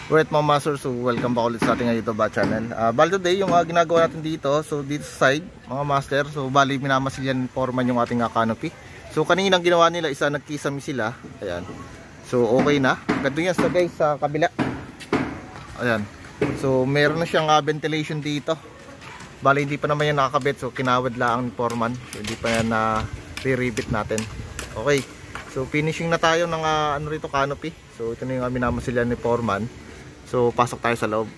Alright mga master, so welcome back ulit sa ating YouTube channel. Bali today, yung ginagawa natin dito, so dito sa side mga master, so bali minamasilyan foreman yung ating canopy. So kaninang ginawa nila, isa nagkisami sila, ayan. So okay na, ganito yan sa guys sa kabila. Ayan, so meron na siyang ventilation dito. Bali hindi pa naman yan nakakabit, so kinawad lang ni foreman, so hindi pa yan na re-rebit natin. Okay, so finishing na tayo ng ano rito, canopy. So ito na yung minamasilyan ni foreman. So pasok tayo sa loob.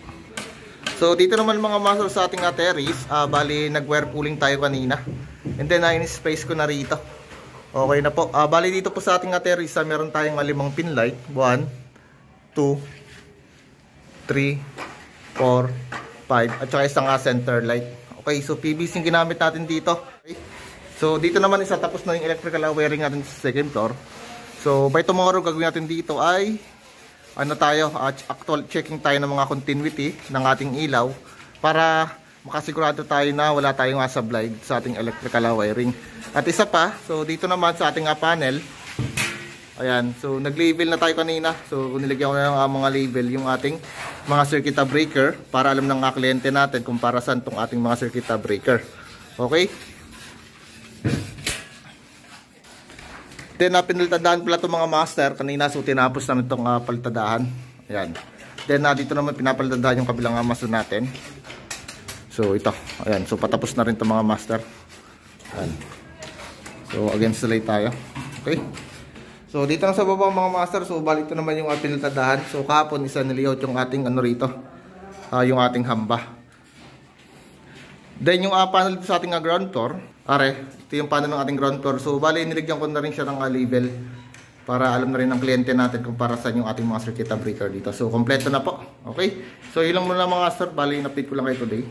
So dito naman mga master sa ating terrace, bali nag-wire pulling tayo kanina. And then in-space ko na rito. Okay na po. Bali dito po sa ating terrace, meron tayong 5 pin light. 1, 2, 3, 4, 5 at saka isang center light. Okay, so PVC yung ginamit natin dito. Okay. So dito naman isa tapos na yung electrical wiring natin sa second floor. So by tomorrow gagawin natin dito ay ano tayo, actual checking tayo ng mga continuity ng ating ilaw para makasigurado tayo na wala tayong sablay sa ating electrical wiring. At isa pa, so dito naman sa ating panel, ayan, so nag-label na tayo kanina. So nilagyan ko na ng mga label yung ating mga circuit breaker para alam ng kliyente natin kung para saan tong ating mga circuit breaker. Okay? Then pinalitadahan pala itong mga master kanina, so tinapos namin itong palitadahan. Ayan. Then dito naman pinapalitadahan yung kabilang master natin. So ito, ayan, so patapos na rin itong mga master. Ayan. So against the light tayo. Okay. So dito na sa baba mga master, so balik ito naman yung pinalitadahan. So kahapon isa niliot yung ating ano rito, yung ating hamba. Then yung panel sa ating ground floor, ito yung panel ng ating ground floor. So bali niligyan ko na rin siya ng label para alam na rin ng kliyente natin kung para saan yung ating mga circuit breaker dito. So kompleto na po. Okay? So ilang muna mga master, bali in-update ko lang kayo today.